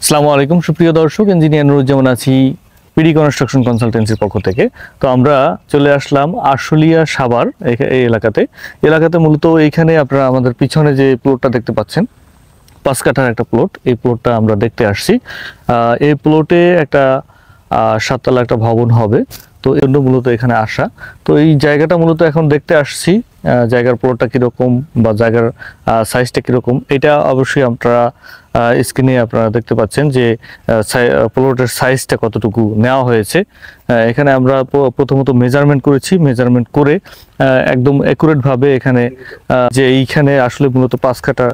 আসসালামু আলাইকুম সুপ্রিয় দর্শক, ইঞ্জিনিয়ার নুরুজ্জামান আছি পিডি কনস্ট্রাকশন কনসালটেন্সির পক্ষ থেকে। তো আমরা চলে আসলাম আশুলিয়া সাভার এই এলাকাতে মূলত এইখানে আপনারা আমাদের পিছনে যে প্লটটা দেখতে পাচ্ছেন 5 কাঠার একটা প্লট, এই প্লটটা আমরা দেখতে আসছি। এই প্লটে একটা 7 তলা একটা ভবন হবে, তো এর জন্য মূলত এখানে আসা। তো এই জায়গাটা মূলত এখন দেখতে আসছি, জায়গার প্লটটা কীরকম বা জায়গার সাইজটা কীরকম, এটা অবশ্যই আপনারা স্ক্রিনে আপনারা দেখতে পাচ্ছেন যে প্লটের সাইজটা কতটুকু নেওয়া হয়েছে। এখানে আমরা প্রথমত মেজারমেন্ট করেছি, মেজারমেন্ট করে একদম অ্যাকুরেটভাবে এখানে যে এইখানে আসলে মূলত 5 কাঠা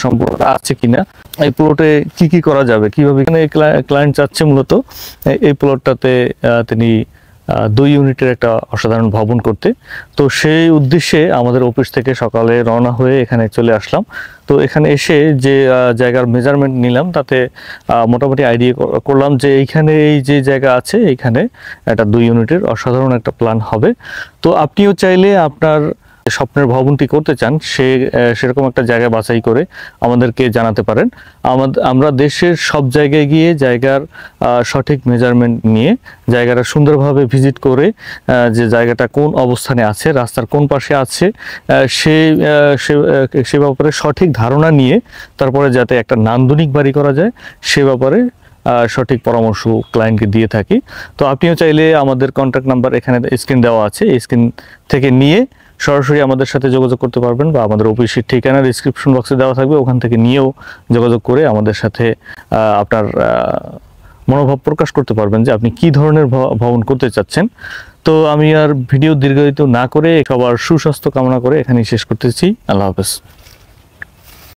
সম্পর্ক আছে কিনা, এই প্লটে কি করা যাবে, কিভাবে এখানে ক্লায়েন্ট চাচ্ছে মূলত এই প্লটটাতে তিনি 2 ইউনিটের একটা অসাধারণ ভবন করতে। তো সেই উদ্দেশ্যে আমাদের অফিস থেকে সকালে রওনা হয়ে এখানে চলে আসলাম। তো এখানে এসে যে জায়গার মেজারমেন্ট নিলাম, তাতে মোটামুটি আইডিয়া করলাম যে এইখানে এই যে জায়গা আছে এইখানে একটা 2 ইউনিটের অসাধারণ একটা প্ল্যান হবে। তো আপনিও চাইলে আপনার স্বপ্নের ভবনটি করতে চান সেরকম একটা জায়গা বাছাই করে আমাদেরকে জানাতে পারেন। আমরা দেশের সব জায়গায় গিয়ে জায়গার সঠিক মেজারমেন্ট নিয়ে জায়গাটা সুন্দরভাবে ভিজিট করে যে জায়গাটা কোন অবস্থানে আছে, রাস্তার কোন পাশে আছে, সে ব্যাপারে সঠিক ধারণা নিয়ে তারপরে যাতে একটা নান্দনিক বাড়ি করা যায় সে ব্যাপারে সঠিক পরামর্শ ক্লায়েন্টকে দিয়ে থাকি। তো আপনিও চাইলে আমাদের কন্ট্যাক্ট নাম্বার এখানে স্ক্রিন দেওয়া আছে, এই স্ক্রিন থেকে নিয়ে সরাসরি আমাদের সাথে যোগাযোগ করতে পারবেন, বা আমাদের অফিসের ঠিকানা ডিসক্রিপশন বক্সে দেওয়া থাকবে, ওখান থেকে নিয়েও যোগাযোগ করে আমাদের সাথে আপনার মনোভাব প্রকাশ করতে পারবেন যে আপনি কি ধরনের ভবন করতে চাচ্ছেন। তো আমি আর ভিডিও দীর্ঘায়িত না করে সবার সুস্বাস্থ্য কামনা করে এখানেই শেষ করতেছি। আল্লাহ হাফেজ।